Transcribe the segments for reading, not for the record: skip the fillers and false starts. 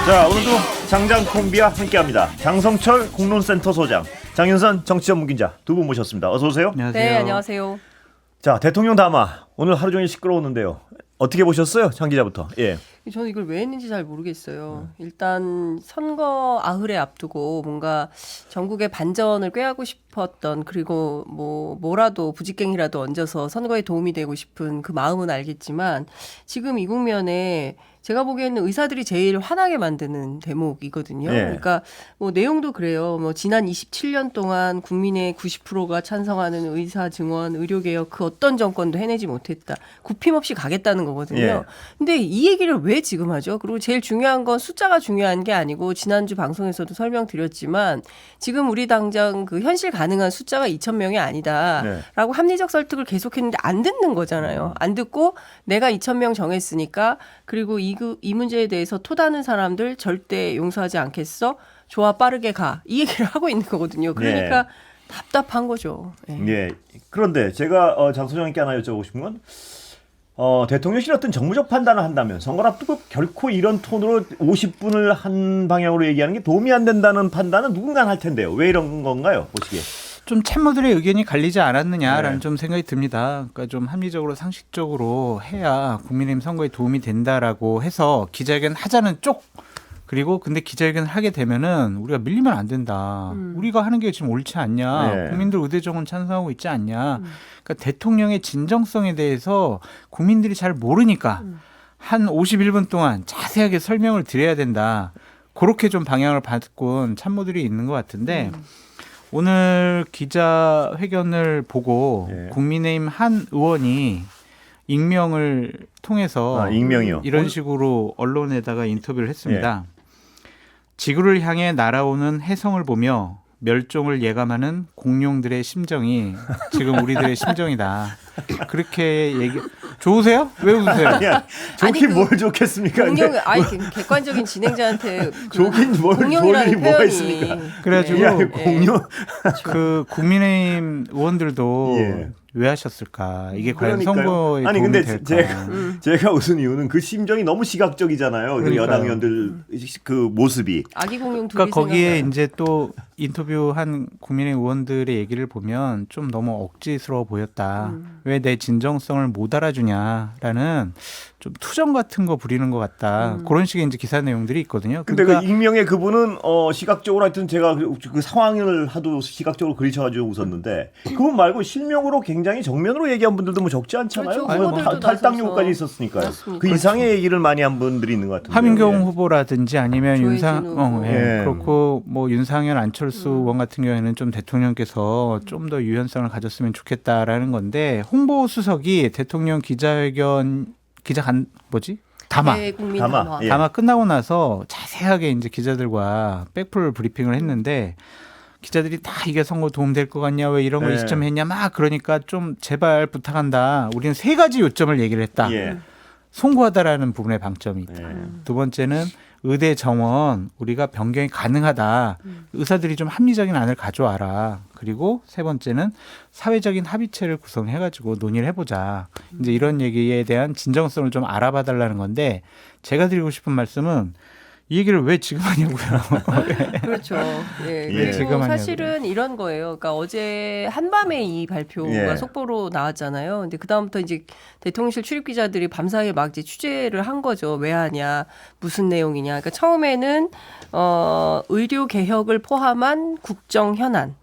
자, 오늘도 장장 콤비와 함께합니다. 장성철 공론센터 소장, 장윤선 정치전문기자 두 분 모셨습니다. 어서 오세요. 안녕하세요. 네, 안녕하세요. 자, 대통령 담화 오늘 하루 종일 시끄러웠는데요. 어떻게 보셨어요, 장 기자부터? 예. 저는 이걸 왜 했는지 잘 모르겠어요. 일단 선거 아흘에 앞두고 뭔가 전국의 반전을 꾀하고 싶었던, 그리고 뭐라도 부직갱이라도 얹어서 선거에 도움이 되고 싶은 그 마음은 알겠지만, 지금 이 국면에 제가 보기에는 의사들이 제일 화나게 만드는 대목이거든요. 예. 그러니까 뭐 내용도 그래요. 뭐 지난 27년 동안 국민의 90%가 찬성하는 의사 증원, 의료개혁 그 어떤 정권도 해내지 못했다. 굽힘없이 가겠다는 거거든요. 예. 근데 이 얘기를 왜 지금 하죠? 그리고 제일 중요한 건 숫자가 중요한 게 아니고, 지난주 방송에서도 설명드렸지만 지금 우리 당장 그 현실 가능한 숫자가 2,000명이 아니다라고 합리적 설득을 계속했는데 안 듣는 거잖아요. 안 듣고 내가 2,000명 정했으니까, 그리고 이 문제에 대해서 토다는 사람들 절대 용서하지 않겠어? 좋아, 빠르게 가. 이 얘기를 하고 있는 거거든요. 그러니까 답답한 거죠. 예. 예. 그런데 제가 장 소장님께 하나 여쭤보고 싶은 건, 대통령실이 어떤 정무적 판단을 한다면 선거 앞두고 결코 이런 톤으로 50분을 한 방향으로 얘기하는 게 도움이 안 된다는 판단은 누군가 할 텐데요. 왜 이런 건가요, 보시기에? 좀 참모들의 의견이 갈리지 않았느냐라는 네. 좀 생각이 듭니다. 그러니까 좀 합리적으로 상식적으로 해야 국민의힘 선거에 도움이 된다라고 해서 기자회견 하자는 쪽, 그리고 근데 기자회견을 하게 되면은 우리가 밀리면 안 된다. 우리가 하는 게 지금 옳지 않냐. 네. 국민들 의대 정원 찬성하고 있지 않냐. 그러니까 대통령의 진정성에 대해서 국민들이 잘 모르니까 한 51분 동안 자세하게 설명을 드려야 된다. 그렇게 좀 방향을 바꾼 참모들이 있는 것 같은데, 오늘 기자회견을 보고 예. 국민의힘 한 의원이 익명을 통해서 익명이요. 이런 식으로 언론에다가 인터뷰를 했습니다. 지구를 향해 날아오는 혜성을 보며 멸종을 예감하는 공룡들의 심정이 지금 우리들의 심정이다. 그렇게 얘기. 좋으세요? 왜 웃으세요? 아니야, 좋긴 아니, 뭘 좋겠습니까? 공룡, 근데 아니 객관적인 진행자한테 좋긴 뭘 좋을 공룡이라는 일이 뭐가 표현이 있습니까? 그래가지고 야, 공룡. 그 국민의힘 의원들도 예. 왜 하셨을까? 이게 과연 그러니까요. 선거에 아니 도움이 근데 될까? 제가 웃은 이유는 그 심정이 너무 시각적이잖아요. 그 그러니까요. 여당 의원들 그 모습이. 아기 공룡 둘이 그러니까 거기에 생각나요. 이제 또 인터뷰한 국민의힘 의원들의 얘기를 보면 좀 너무 억지스러워 보였다. 왜 내 진정성을 못 알아주냐라는 좀 투정 같은 거 부리는 것 같다. 그런 식의 이제 기사 내용들이 있거든요. 근데 그러니까 그 익명의 그분은 시각적으로 하여튼 제가 그 상황을 하도 시각적으로 그리쳐가지고 웃었는데, 그분 말고 실명으로 굉장히 정면으로 얘기한 분들도 뭐 적지 않잖아요. 그렇죠. 후보들도 탈당 나서서. 요구까지 있었으니까요. 맞습니다. 그 이상의 얘기를 많이 한 분들이 있는 것 같은데. 하민경 후보라든지 아니면 조혜진 후보. 예. 그렇고 뭐 윤상현 안철수 의원 같은 경우에는 좀 대통령께서 좀 더 유연성을 가졌으면 좋겠다라는 건데, 홍보 수석이 대통령 기자회견 담화 네, 국민 담화. 담화. 예. 담화 끝나고 나서 자세하게 이제 기자들과 백풀 브리핑을 했는데, 기자들이 다 이게 선거 도움 될 것 같냐, 왜 이런 걸 네. 지점했냐 막 그러니까 좀 제발 부탁한다. 우리는 세 가지 요점을 얘기를 했다. 예. 송구하다라는 부분에 방점이 있다. 예. 두 번째는 의대 정원 우리가 변경이 가능하다. 의사들이 좀 합리적인 안을 가져와라. 그리고 세 번째는 사회적인 합의체를 구성해가지고 논의를 해보자. 이제 이런 얘기에 대한 진정성을 좀 알아봐 달라는 건데, 제가 드리고 싶은 말씀은 이 얘기를 왜 지금 하냐고요. 그렇죠. 예. 예. 그리고 지금 하냐고요. 사실은 이런 거예요. 그러니까 어제 한밤에 이 발표가 예. 속보로 나왔잖아요. 근데 그다음부터 이제 대통령실 출입 기자들이 밤사이에 막 이제 취재를 한 거죠. 왜 하냐, 무슨 내용이냐. 그러니까 처음에는 의료 개혁을 포함한 국정 현안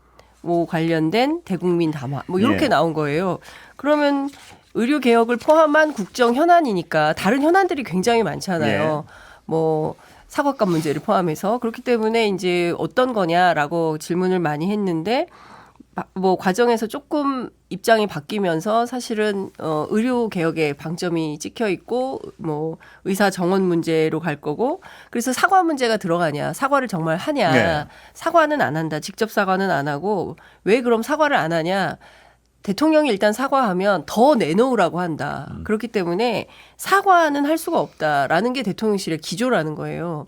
뭐 관련된 대국민 담화 뭐 이렇게 예. 나온 거예요. 그러면 의료 개혁을 포함한 국정 현안이니까 다른 현안들이 굉장히 많잖아요. 뭐 사법관 문제를 포함해서. 그렇기 때문에 이제 어떤 거냐라고 질문을 많이 했는데, 뭐 과정에서 조금 입장이 바뀌면서 사실은 의료 개혁에 방점이 찍혀 있고, 뭐 의사 정원 문제로 갈 거고, 그래서 사과 문제가 들어가냐, 사과를 정말 하냐, 네. 사과는 안 한다, 직접 사과는 안 하고, 왜 그럼 사과를 안 하냐? 대통령이 일단 사과하면 더 내놓으라고 한다. 그렇기 때문에 사과는 할 수가 없다라는 게 대통령실의 기조라는 거예요.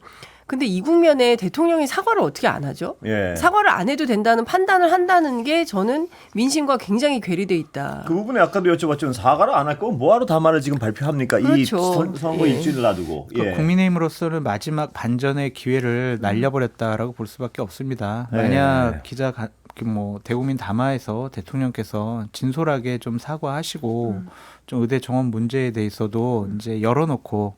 근데 이 국면에 대통령이 사과를 어떻게 안 하죠? 예. 사과를 안 해도 된다는 판단을 한다는 게 저는 민심과 굉장히 괴리돼 있다. 그 부분에 아까도 여쭤봤지만 사과를 안 할 거면 뭐하러 담화를 지금 발표합니까? 그렇죠. 이 선거 예. 일주일을 놔두고. 그러니까 국민의힘으로서는 마지막 반전의 기회를 날려버렸다라고 볼 수밖에 없습니다. 만약 뭐 대국민 담화에서 대통령께서 진솔하게 좀 사과하시고 좀 의대 정원 문제에 대해서도 이제 열어놓고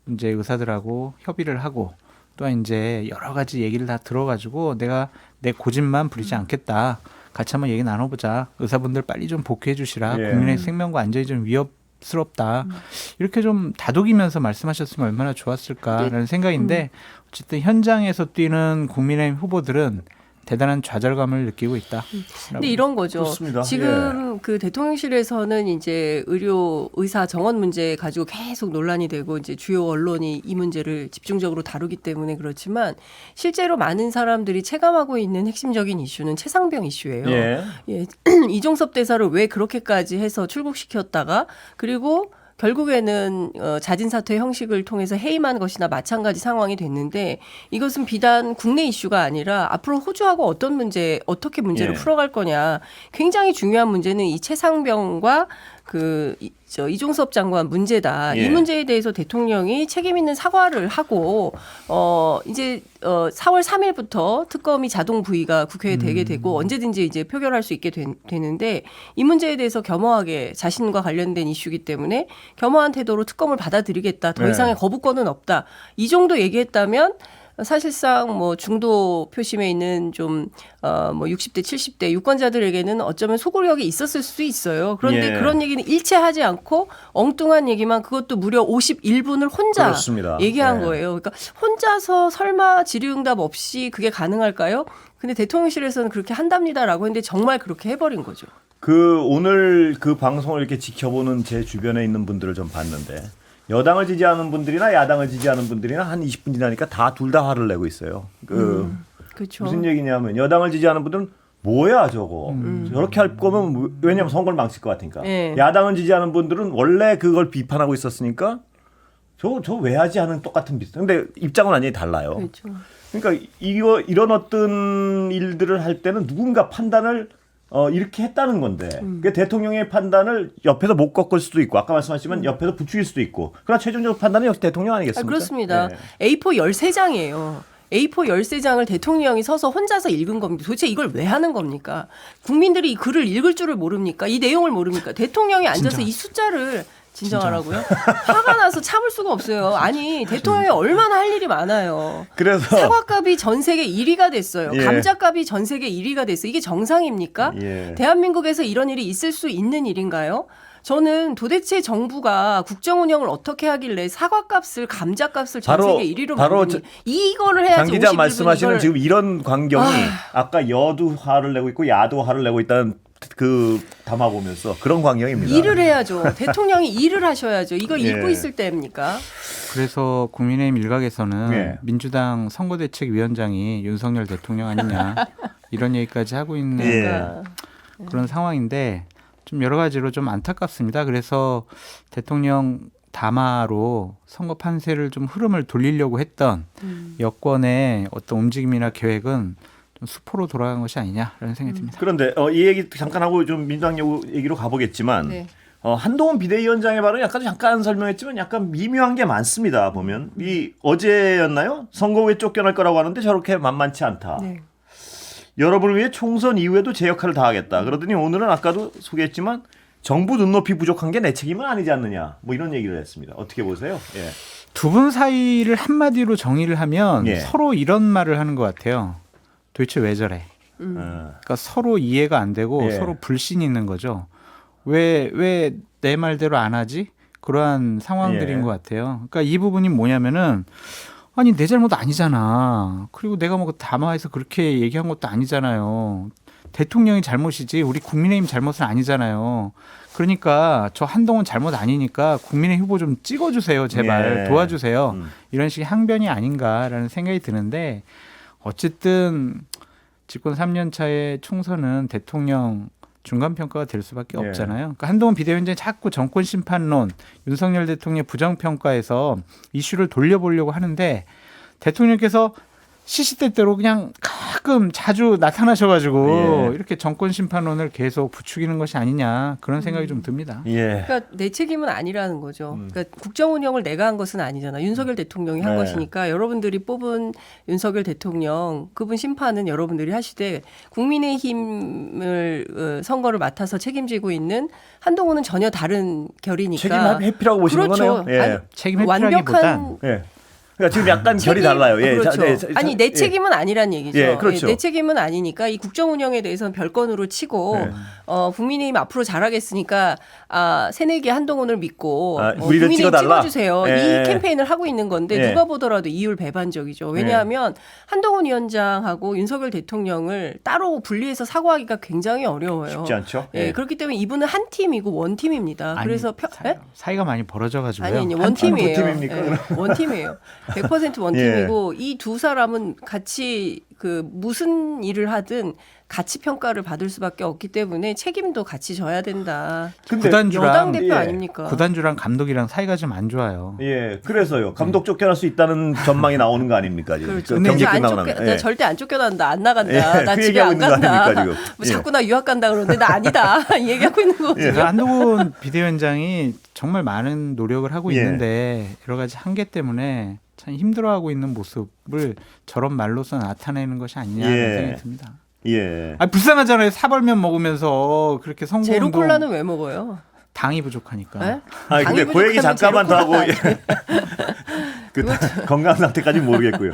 이제 의사들하고 협의를 하고 또한 이제 여러 가지 얘기를 다 들어가지고 내가 내 고집만 부리지 않겠다. 같이 한번 얘기 나눠보자. 의사분들 빨리 좀 복귀해 주시라. 예. 국민의 생명과 안전이 좀 위협스럽다. 이렇게 좀 다독이면서 말씀하셨으면 얼마나 좋았을까라는 생각인데 어쨌든 현장에서 뛰는 국민의힘 후보들은 대단한 좌절감을 느끼고 있다. 근데 이런 거죠. 그렇습니다. 지금 그 대통령실에서는 이제 의료 의사 정원 문제 가지고 계속 논란이 되고 이제 주요 언론이 이 문제를 집중적으로 다루기 때문에 그렇지만 실제로 많은 사람들이 체감하고 있는 핵심적인 이슈는 최상병 이슈예요. 예. 예. 이종섭 대사를 왜 그렇게까지 해서 출국시켰다가 그리고 결국에는 자진 사퇴 형식을 통해서 해임한 것이나 마찬가지 상황이 됐는데 이것은 비단 국내 이슈가 아니라 앞으로 호주하고 어떻게 문제를 예. 풀어갈 거냐 굉장히 중요한 문제는 이 최상병과 이종섭 장관 문제다. 예. 이 문제에 대해서 대통령이 책임 있는 사과를 하고 이제 4월 3일부터 특검이 자동 부의가 국회에 되게 되고 언제든지 이제 표결할 수 있게 되는데 이 문제에 대해서 겸허하게 자신과 관련된 이슈이기 때문에 겸허한 태도로 특검을 받아들이겠다. 더 네. 이상의 거부권은 없다. 이 정도 얘기했다면 사실상 뭐 중도 표심에 있는 좀 뭐 60대 70대 유권자들에게는 어쩌면 소구력이 있었을 수도 있어요. 그런데 예. 그런 얘기는 일체 하지 않고 엉뚱한 얘기만 그것도 무려 51분을 혼자 그렇습니다. 얘기한 네. 거예요. 그러니까 혼자서 설마 질의응답 없이 그게 가능할까요? 근데 대통령실에서는 그렇게 한답니다라고 했는데 정말 그렇게 해버린 거죠. 오늘 그 방송을 이렇게 지켜보는 제 주변에 있는 분들을 좀 봤는데 여당을 지지하는 분들이나 야당을 지지하는 분들이나 한 20분 지나니까 둘 다 화를 내고 있어요. 그렇죠. 무슨 얘기냐면 여당을 지지하는 분들은 뭐야 저거 저렇게 할 거면 왜냐면 선거를 망칠 것 같으니까. 네. 야당을 지지하는 분들은 원래 그걸 비판하고 있었으니까 저 왜 하지 하는 똑같은 비슷. 근데 입장은 완전히 달라요. 그렇죠. 그러니까 이런 어떤 일들을 할 때는 누군가 판단을 이렇게 했다는 건데 그 대통령의 판단을 옆에서 못 꺾을 수도 있고 아까 말씀하셨지만 옆에서 부추길 수도 있고 그러나 최종적 판단은 역시 대통령 아니겠습니까? 그렇습니다. 네. A4 13장이에요. A4 13장을 대통령이 서서 혼자서 읽은 겁니다. 도대체 이걸 왜 하는 겁니까? 국민들이 이 글을 읽을 줄을 모릅니까? 이 내용을 모릅니까? 대통령이 앉아서 이 숫자를 진정하라고요? 화가 나서 참을 수가 없어요. 아니 대통령이 얼마나 할 일이 많아요. 그래서 사과값이 전 세계 1위가 됐어요. 예. 감자값이 전 세계 1위가 됐어요. 이게 정상입니까? 예. 대한민국에서 이런 일이 있을 수 있는 일인가요? 저는 도대체 정부가 국정 운영을 어떻게 하길래 사과값을 감자값을 전 바로- 세계 1위로 바로 만드니 이거를 해야지. 장 기자 51분 말씀하시는 이걸. 지금 이런 광경이 아까 여도 화를 내고 있고 야도 화를 내고 있다는 그 담아 보면서 그런 광경입니다. 일을 해야죠. 대통령이 일을 하셔야죠. 이거 예. 읽고 있을 때입니까? 그래서 국민의힘 일각에서는 예. 민주당 선거대책위원장이 윤석열 대통령 아니냐 이런 얘기까지 하고 있는 예. 그런 상황인데 좀 여러 가지로 좀 안타깝습니다. 그래서 대통령 담화로 선거 판세를 좀 흐름을 돌리려고 했던 여권의 어떤 움직임이나 계획은 좀 수포로 돌아간 것이 아니냐라는 생각이 듭니다. 그런데 이 얘기 잠깐 하고 좀 민주당 얘기로 가보겠지만 네. 한동훈 비대위원장의 발언 약간 잠깐 설명했지만 약간 미묘한 게 많습니다. 보면 이 어제였나요? 선거 후에 쫓겨날 거라고 하는데 저렇게 만만치 않다. 네. 여러분을 위해 총선 이후에도 제 역할을 다하겠다. 그러더니 오늘은 아까도 소개했지만 정부 눈높이 부족한 게 내 책임은 아니지 않느냐. 뭐 이런 얘기를 했습니다. 어떻게 보세요? 예. 두 분 사이를 한마디로 정의를 하면 예. 서로 이런 말을 하는 것 같아요. 도대체 왜 저래? 그러니까 서로 이해가 안 되고 예. 서로 불신이 있는 거죠. 왜 내 말대로 안 하지? 그러한 상황들인 예. 것 같아요. 그러니까 이 부분이 뭐냐면은 아니 내 잘못 아니잖아. 그리고 내가 뭐 담화에서 그렇게 얘기한 것도 아니잖아요. 대통령이 잘못이지 우리 국민의힘 잘못은 아니잖아요. 그러니까 저 한동훈 잘못 아니니까 국민의힘 후보 좀 찍어주세요. 제발 예. 도와주세요. 이런 식의 항변이 아닌가라는 생각이 드는데 어쨌든 집권 3년 차의 총선은 대통령 중간평가가 될 수밖에 예. 없잖아요. 그러니까 한동훈 비대위원장이 자꾸 정권 심판론, 윤석열 대통령 부정평가에서 이슈를 돌려보려고 하는데 대통령께서 시시때때로 그냥 가끔 자주 나타나셔가지고 예. 이렇게 정권 심판론을 계속 부추기는 것이 아니냐 그런 생각이 좀 듭니다. 예. 그러니까 내 책임은 아니라는 거죠. 그러니까 국정 운영을 내가 한 것은 아니잖아. 윤석열 대통령이 한 네. 것이니까 여러분들이 뽑은 윤석열 대통령 그분 심판은 여러분들이 하시되 국민의힘을 선거를 맡아서 책임지고 있는 한동훈은 전혀 다른 결이니까. 책임 회피라고 보시는 그렇죠. 거네요. 예. 아니, 책임 회피라기보단 예. 그러니까 지금 약간 결이 달라요. 예. 그렇죠. 아니 내 예. 책임은 아니란 얘기죠. 예, 그렇죠. 내 책임은 아니니까 이 국정 운영에 대해서는 별건으로 치고 네. 국민의힘 앞으로 잘하겠으니까 새내기 한동훈을 믿고 우리를 국민의힘 찍어달라? 찍어주세요. 예. 이 캠페인을 하고 있는 건데 예. 누가 보더라도 이율 배반적이죠. 왜냐하면 한동훈 위원장하고 윤석열 대통령을 따로 분리해서 사고하기가 굉장히 어려워요. 쉽지 않죠. 예, 그렇기 때문에 이분은 한 팀이고 원팀입니다. 아니, 그래서 예? 사이가 많이 벌어져가지고요. 아니 원팀이에요. 두 팀입니까, 예, 원팀이에요. 100% 원팀이고 이 두 사람은 같이 그 무슨 일을 하든 같이 평가를 받을 수밖에 없기 때문에 책임도 같이 져야 된다. 근데 구단주랑 여당 대표 예. 아닙니까? 구단주랑 감독이랑 사이가 좀 안 좋아요. 예, 그래서요. 감독 쫓겨날 수 있다는 전망이 나오는 거 아닙니까? 지금? 그렇죠. 그 경기 안 끝나고 쫓겨, 나면. 나 예. 절대 안 쫓겨난다. 안 나간다. 예, 나 그 집에 얘기하고 안 있는 거 간다. 아닙니까, 지금? 뭐 예. 자꾸 나 유학 간다 그러는데 나 아니다. 이 얘기하고 있는 거거든요. 그래서 한동훈 비대위원장이 정말 많은 노력을 하고 예. 있는데 여러 가지 한계 때문에 참 힘들어하고 있는 모습을 저런 말로서 나타내는 것이 아니냐는 예. 생각이 듭니다. 예. 아 불쌍하잖아요. 사발면 먹으면서 그렇게 제로 선거운동 콜라는 왜 먹어요? 당이 부족하니까. 네? 아니 근데 당이 그 얘기 부족하면 잠깐만 더 제로 하고 콜라 예. 그 건강 상태까지 모르겠고요.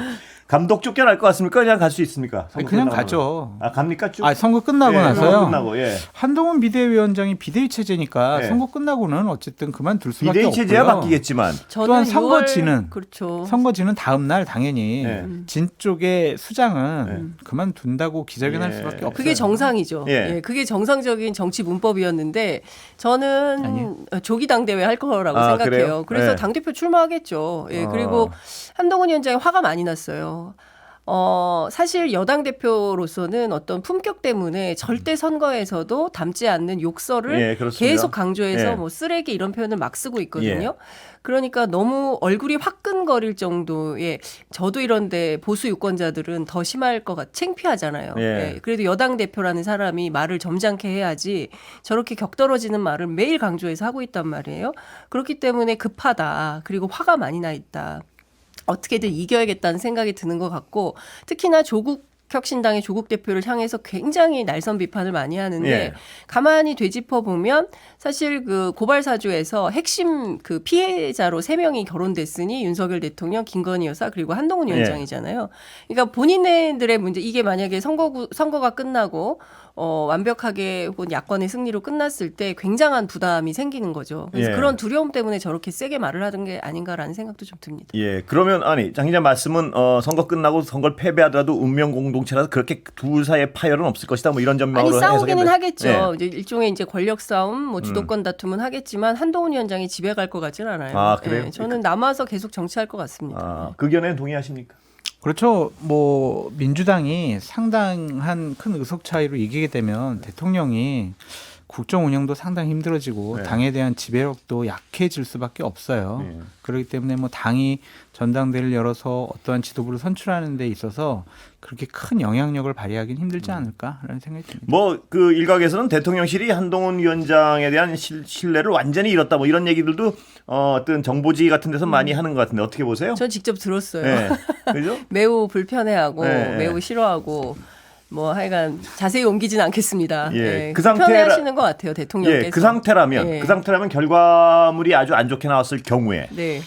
감독 쫓겨날 것 같습니까? 그냥 갈 수 있습니까? 아니, 선거 그냥 끝나고 가죠. 나면. 갑니까 쭉? 아 선거 끝나고 예, 나서요. 선거 끝나고 예. 한동훈 비대위원장이 비대위 체제니까 네. 선거 끝나고는 어쨌든 그만둘 수밖에 비대위 없고요. 체제야 바뀌겠지만 저는 또한 6월 선거지는 그렇죠. 선거지는 다음 날 당연히 네. 진 쪽의 수장은 네. 그만둔다고 기자회견할 예. 수밖에 없어요. 그게 정상이죠. 예. 예, 그게 정상적인 정치 문법이었는데 저는 아니요. 조기 당대회 할 거라고 아, 생각해요. 그래요? 그래서 예. 당대표 출마하겠죠. 예, 그리고 한동훈 위원장이 화가 많이 났어요. 사실 여당 대표로서는 어떤 품격 때문에 절대 선거에서도 담지 않는 욕설을 예, 그렇습니다. 계속 강조해서 예. 뭐 쓰레기 이런 표현을 막 쓰고 있거든요. 예. 그러니까 너무 얼굴이 화끈거릴 정도의 저도 이런데 보수 유권자들은 더 심할 것 같, 창피하잖아요. 예. 예. 그래도 여당 대표라는 사람이 말을 점잖게 해야지 저렇게 격떨어지는 말을 매일 강조해서 하고 있단 말이에요. 그렇기 때문에 급하다. 그리고 화가 많이 나 있다. 어떻게든 이겨야겠다는 생각이 드는 것 같고 특히나 조국 혁신당의 조국 대표를 향해서 굉장히 날선 비판을 많이 하는데 예. 가만히 되짚어 보면 사실 그 고발 사주에서 핵심 그 피해자로 3명이 결혼됐으니 윤석열 대통령, 김건희 여사 그리고 한동훈 위원장이잖아요. 그러니까 본인들의 문제 이게 만약에 선거가 끝나고 완벽하게 혹은 야권의 승리로 끝났을 때 굉장한 부담이 생기는 거죠. 그래서 예. 그런 두려움 때문에 저렇게 세게 말을 하던 게 아닌가라는 생각도 좀 듭니다. 예, 그러면 아니 장 기자 말씀은 선거 끝나고 선거를 패배하더라도 운명 공동체라서 그렇게 둘 사이에 파열은 없을 것이다. 뭐 이런 점으로 아니 싸우기는 해석했는데. 하겠죠. 예. 이제 일종의 이제 권력 싸움, 뭐 주도권 다툼은 하겠지만 한동훈 위원장이 집에 갈 것 같지는 않아요. 아, 그래요? 예, 저는 남아서 계속 정치할 것 같습니다. 아, 그 견해는 동의하십니까? 그렇죠. 뭐 민주당이 상당한 큰 의석 차이로 이기게 되면 대통령이 국정 운영도 상당히 힘들어지고 네. 당에 대한 지배력도 약해질 수밖에 없어요. 네. 그렇기 때문에 뭐 당이 전당대회를 열어서 어떠한 지도부를 선출하는 데 있어서 그렇게 큰 영향력을 발휘하기는 힘들지 않을까라는 생각이 듭니다. 뭐 그 일각에서는 대통령실이 한동훈 위원장에 대한 신뢰를 완전히 잃었다. 뭐 이런 얘기들도 어떤 정보지 같은 데서 많이 하는 것 같은데 어떻게 보세요? 전 직접 들었어요. 네. 그죠? 매우 불편해하고 네. 매우 싫어하고 뭐 하여간 자세히 옮기진 않겠습니다. 예. 예, 그 불편해하시는 것 같아요 대통령께서. 예, 그 상태라면 예. 그 상태라면 결과물이 아주 안 좋게 나왔을 경우에 네.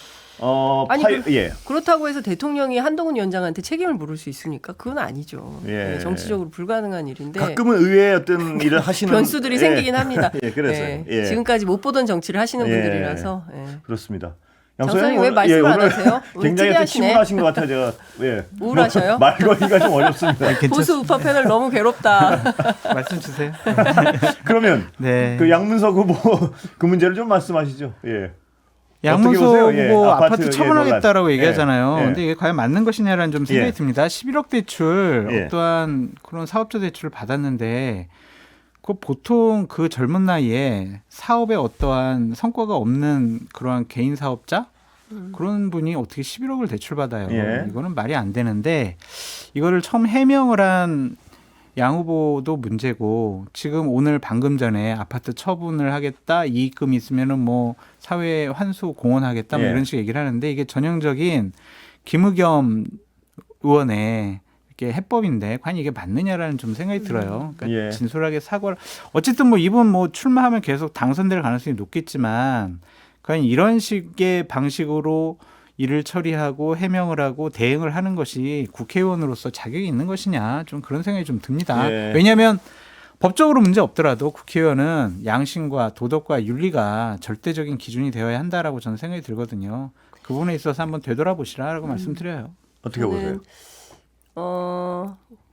아니, 예. 그렇다고 해서 대통령이 한동훈 위원장한테 책임을 물을 수 있습니까? 그건 아니죠. 예. 예, 정치적으로 불가능한 일인데 가끔은 의외의 어떤 일을 하시는 변수들이 예. 생기긴 합니다. 예, 그래서요. 예. 지금까지 못 보던 정치를 하시는 예. 분들이라서. 예. 그렇습니다. 장 소장님 왜 말씀을 안 하세요? 오늘 굉장히 좀 특이하시네. 침울하신 것 같아요. 제가 예. 우울하셔요? 말 걸기가 좀 어렵습니다. 보수 우파 패널 너무 괴롭다. 말씀 주세요. 그러면 네. 그 양문석 후보 그 문제를 좀 말씀하시죠. 예. 양문석 어떻게 보세요? 후보 예, 아파트 예, 처분하겠다라고 논란. 얘기하잖아요. 예. 근데 이게 과연 맞는 것이냐라는 좀 생각이 예. 듭니다. 11억 대출 예. 어떠한 그런 사업자 대출을 받았는데 그 보통 그 젊은 나이에 사업에 어떠한 성과가 없는 그러한 개인 사업자 그런 분이 어떻게 11억을 대출받아요. 예. 이거는 말이 안 되는데 이거를 처음 해명을 한 양 후보도 문제고 지금 오늘 방금 전에 아파트 처분을 하겠다, 이익금 있으면은 뭐 사회 환수 공헌하겠다 뭐 예. 이런 식의 얘기를 하는데 이게 전형적인 김의겸 의원의 이게 해법인데 과연 이게 맞느냐라는 좀 생각이 들어요. 그러니까 예. 진솔하게 사과를 어쨌든 뭐 이분 뭐 출마하면 계속 당선될 가능성이 높겠지만 과연 이런 식의 방식으로 일을 처리하고 해명을 하고 대응을 하는 것이 국회의원으로서 자격이 있는 것이냐 좀 그런 생각이 좀 듭니다. 예. 왜냐하면 법적으로 문제 없더라도 국회의원은 양심과 도덕과 윤리가 절대적인 기준이 되어야 한다라고 저는 생각이 들거든요. 그 부분에 있어서 한번 되돌아보시라라고 말씀드려요. 어떻게 보세요?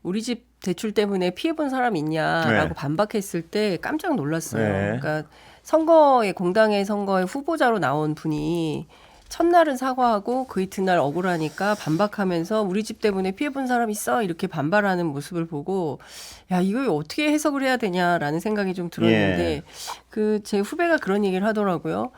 우리 집 대출 때문에 피해본 사람 있냐라고 네. 반박했을 때 깜짝 놀랐어요. 네. 그러니까 선거에 공당의 선거에 후보자로 나온 분이 첫날은 사과하고 그 이튿날 억울하니까 반박하면서 우리 집 때문에 피해본 사람 있어 이렇게 반발하는 모습을 보고 야 이거 어떻게 해석을 해야 되냐라는 생각이 좀 들었는데 예. 그 제 후배가 그런 얘기를 하더라고요.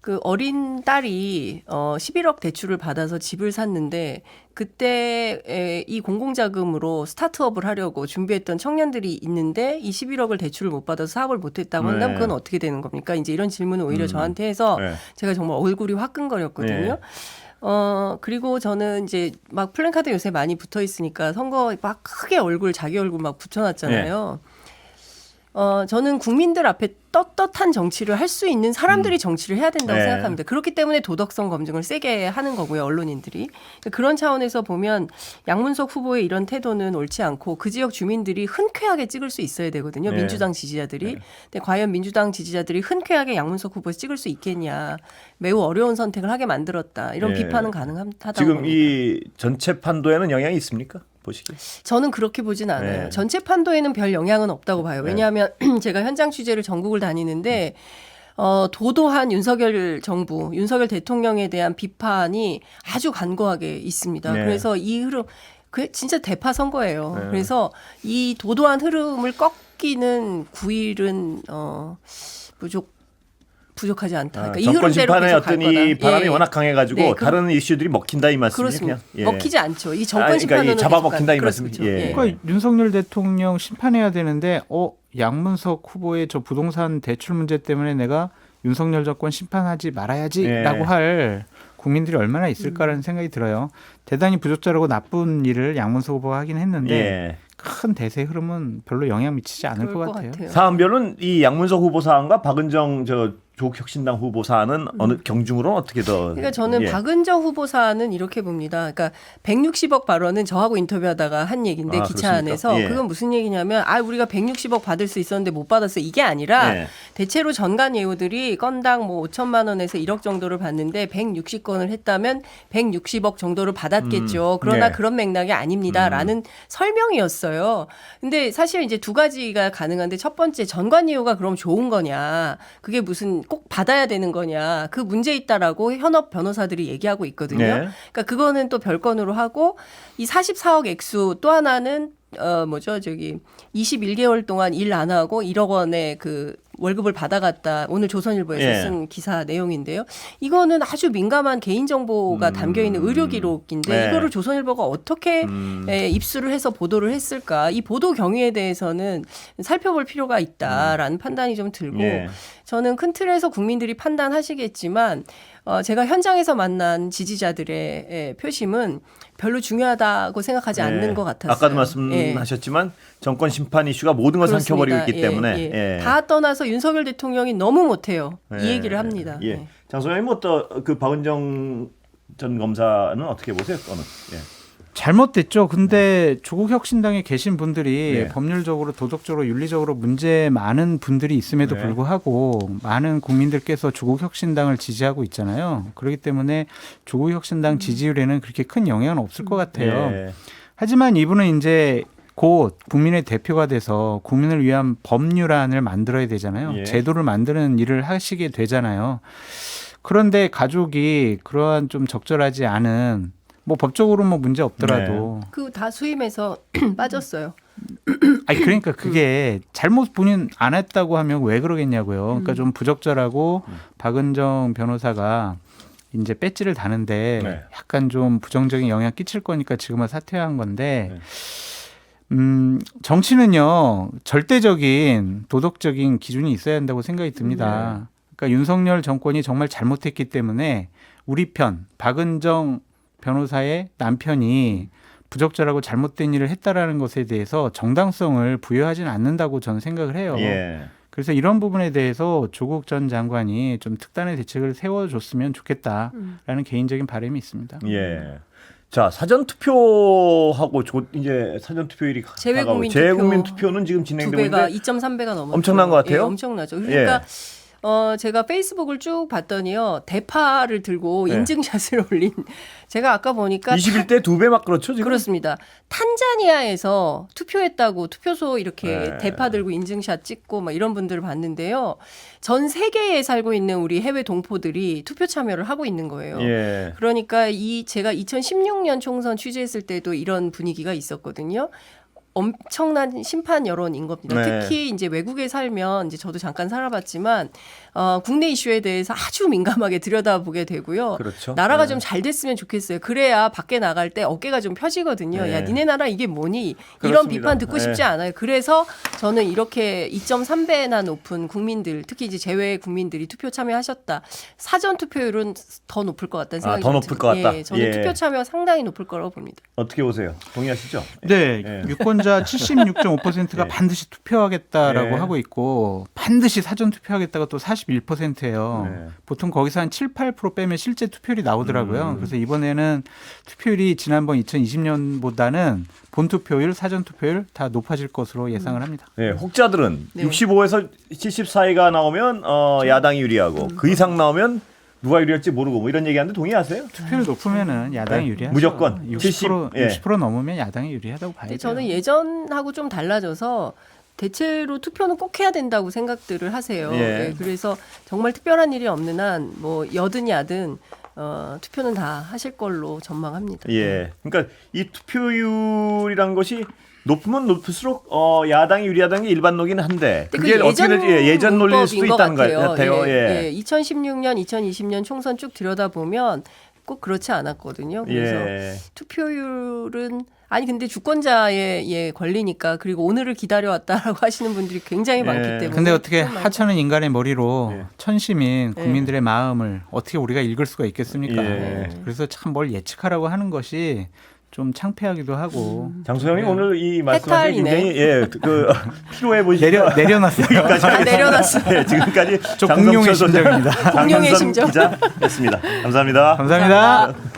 그 어린 딸이 11억 대출을 받아서 집을 샀는데 그때 이 공공자금으로 스타트업을 하려고 준비했던 청년들이 있는데 이 11억을 대출을 못 받아서 사업을 못했다고 한다면 네. 그건 어떻게 되는 겁니까? 이제 이런 질문을 오히려 저한테 해서 네. 제가 정말 얼굴이 화끈거렸거든요. 네. 그리고 저는 이제 막 플랜카드 요새 많이 붙어 있으니까 선거 막 크게 자기 얼굴 막 붙여놨잖아요. 저는 국민들 앞에 떳떳한 정치를 할 수 있는 사람들이 정치를 해야 된다고 네. 생각합니다. 그렇기 때문에 도덕성 검증을 세게 하는 거고요, 언론인들이. 그런 차원에서 보면 양문석 후보의 이런 태도는 옳지 않고 그 지역 주민들이 흔쾌하게 찍을 수 있어야 되거든요, 네. 민주당 지지자들이. 네. 근데 과연 민주당 지지자들이 흔쾌하게 양문석 후보 찍을 수 있겠냐. 매우 어려운 선택을 하게 만들었다. 이런 네. 비판은 가능하다고 지금 봅니다. 이 전체 판도에는 영향이 있습니까? 보시기에. 저는 그렇게 보진 않아요. 네. 전체 판도에는 별 영향은 없다고 봐요. 네. 왜냐하면 제가 현장 취재를 전국을 다니는데 도도한 윤석열 정부, 윤석열 대통령에 대한 비판이 아주 간거하게 있습니다. 네. 그래서 이 흐름, 그 진짜 대파 선거예요. 네. 그래서 이 도도한 흐름을 꺾이는 9일은 부족하지 않다. 그러니까 이 정권 흐름대로 심판의 계속 갈 어떤 이 거다. 바람이 예. 워낙 강해가지고 네, 다른 이슈들이 먹힌다 이 말씀이에요. 그렇습니다. 그냥. 예. 먹히지 않죠. 이 정권 그러니까 심판은 이 잡아먹힌다 이 말씀이죠. 예. 그러니까 윤석열 대통령 심판해야 되는데 양문석 후보의 저 부동산 대출 문제 때문에 내가 윤석열 정권 심판하지 말아야지라고 예. 할 국민들이 얼마나 있을까라는 생각이 들어요. 대단히 부적절하고 나쁜 일을 양문석 후보가 하긴 했는데 예. 큰 대세 흐름은 별로 영향 미치지 않을 것 같아요. 사안별은 이 양문석 후보 사안과 박은정 조국혁신당 후보 사안은 어느 경중으로는 어떻게 더? 그러니까 저는 예. 박은정 후보 사안은 이렇게 봅니다. 그러니까 160억 발언은 저하고 인터뷰하다가 한 얘기인데 기차 그렇습니까? 안에서 예. 그건 무슨 얘기냐면 우리가 160억 받을 수 있었는데 못 받았어요. 이게 아니라 예. 대체로 전관 예우들이 건당 뭐 5천만 원에서 1억 정도를 받는데 160건을 했다면 160억 정도를 받았겠죠. 그러나 예. 그런 맥락이 아닙니다라는 설명이었어요. 근데 사실 이제 두 가지가 가능한데 첫 번째 전관 예우가 그럼 좋은 거냐? 그게 무슨 꼭 받아야 되는 거냐? 그 문제 있다라고 현업 변호사들이 얘기하고 있거든요. 네. 그러니까 그거는 또 별건으로 하고 이 44억 액수 또 하나는 21개월 동안 일 안 하고 1억 원의 그 월급을 받아갔다. 오늘 조선일보에서 예. 쓴 기사 내용인데요. 이거는 아주 민감한 개인정보가 담겨있는 의료 기록인데 네. 이거를 조선일보가 어떻게 입수를 해서 보도를 했을까. 이 보도 경위에 대해서는 살펴볼 필요가 있다라는 판단이 좀 들고 예. 저는 큰 틀에서 국민들이 판단하시겠지만 제가 현장에서 만난 지지자들의 표심은 별로 중요하다고 생각하지 않는 것 같았어요. 아까도 말씀하셨지만 정권 심판 이슈가 모든 걸 그렇습니다. 삼켜버리고 있기 예, 때문에 예. 다 떠나서 윤석열 대통령이 너무 못해요. 예. 이 얘기를 합니다. 예. 예. 장 소장님 그 박은정 전 검사는 어떻게 보세요? 잘못됐죠. 근데 조국 혁신당에 계신 분들이 네. 법률적으로 도덕적으로 윤리적으로 문제 많은 분들이 있음에도 네. 불구하고 많은 국민들께서 조국 혁신당을 지지하고 있잖아요. 그렇기 때문에 조국 혁신당 지지율에는 그렇게 큰 영향은 없을 것 같아요. 예. 하지만 이분은 이제 곧 국민의 대표가 돼서 국민을 위한 법률안을 만들어야 되잖아요. 예. 제도를 만드는 일을 하시게 되잖아요. 그런데 가족이 그러한 좀 적절하지 않은 뭐 법적으로 뭐 문제 없더라도 그 다 수임해서 빠졌어요. 아니 그러니까 그게 잘못 본인 안 했다고 하면 왜 그러겠냐고요. 그러니까 좀 부적절하고 박은정 변호사가 이제 배지를 다는데 네. 약간 좀 부정적인 영향 끼칠 거니까 지금은 사퇴한 건데 정치는요 절대적인 도덕적인 기준이 있어야 한다고 생각이 듭니다. 그러니까 윤석열 정권이 정말 잘못했기 때문에 우리 편 박은정 변호사의 남편이 부적절하고 잘못된 일을 했다라는 것에 대해서 정당성을 부여하지는 않는다고 저는 생각을 해요. 예. 그래서 이런 부분에 대해서 조국 전 장관이 좀 특단의 대책을 세워줬으면 좋겠다라는 개인적인 바람이 있습니다. 예. 자, 사전 투표하고 이제 사전 투표일이 재외국민 재외국민 투표는 지금 진행되고 2배가 있는데 2.3배가 넘었죠. 엄청난 것 같아요. 예, 엄청나죠. 그러니까 제가 페이스북을 쭉 봤더니요. 대파를 들고 네. 인증샷을 올린 제가 아까 보니까 21대 2배 막 그렇죠, 지금? 그렇습니다. 탄자니아에서 투표했다고 투표소 이렇게 네. 대파 들고 인증샷 찍고 막 이런 분들을 봤는데요. 전 세계에 살고 있는 우리 해외 동포들이 투표 참여를 하고 있는 거예요. 예. 그러니까 제가 2016년 총선 취재했을 때도 이런 분위기가 있었거든요. 엄청난 심판 여론인 겁니다. 네. 특히 이제 외국에 살면 이제 저도 잠깐 살아봤지만 국내 이슈에 대해서 아주 민감하게 들여다보게 되고요. 그렇죠. 나라가 네. 좀 잘 됐으면 좋겠어요. 그래야 밖에 나갈 때 어깨가 좀 펴지거든요. 네. 야, 니네 나라 이게 뭐니? 이런 그렇습니다. 비판 듣고 네. 싶지 않아요. 그래서 저는 이렇게 2.3배나 높은 국민들, 특히 이제 제외 국민들이 투표 참여하셨다. 사전 투표율은 더 높을 것 같다는 생각이 더 높을 것 같다. 예, 저는 예. 투표 참여 상당히 높을 거라고 봅니다. 어떻게 보세요? 동의하시죠? 네, 예. 유권자 76.5%가 예. 반드시 투표하겠다라고 예. 하고 있고 반드시 사전 투표하겠다가 또 41%예요. 네. 보통 거기서 한 7, 8% 빼면 실제 투표율이 나오더라고요. 그래서 이번에는 투표율이 지난번 2020년보다는 본 투표율, 사전 투표율 다 높아질 것으로 예상을 합니다. 네, 혹자들은 네. 65에서 70 사이가 나오면 야당이 유리하고 그 이상 나오면 누가 유리할지 모르고 뭐 이런 얘기하는데 동의하세요? 투표율 높으면은 야당이 네, 유리하죠. 무조건 60%, 70, 예. 60% 넘으면 야당이 유리하다고 봐야죠. 근데 저는 예전하고 좀 달라져서 대체로 투표는 꼭 해야 된다고 생각들을 하세요. 예. 예, 그래서 정말 특별한 일이 없는 한 뭐 여든 야든 투표는 다 하실 걸로 전망합니다. 예. 그러니까 이 투표율이란 것이 높으면 높을수록 야당이 유리하다는 게 일반 논리는 한데 근데 그게 어떻게 될지 예전 논리일 수도 문법인 것 있다는 것 같아요. 예. 2016년, 2020년 총선 쭉 들여다보면 꼭 그렇지 않았거든요. 그래서 예. 투표율은 아니 근데 주권자의 권리니까 그리고 오늘을 기다려왔다라고 하시는 분들이 굉장히 많기 때문에 근데 어떻게 좀 많이- 하찮은 인간의 머리로 예. 천시민 국민들의 마음을 어떻게 우리가 읽을 수가 있겠습니까? 예. 그래서 참 뭘 예측하라고 하는 것이 좀 창피하기도 하고 장소영님 오늘 이 말씀하신 해탈이네. 굉장히 피로해 보이시죠? 내려놨어요. 다 내려놨어요. 네, 지금까지 저 공룡의 장성철 소장, 심정입니다. 공룡의 장현선 심정. 기자였습니다. 감사합니다. 감사합니다.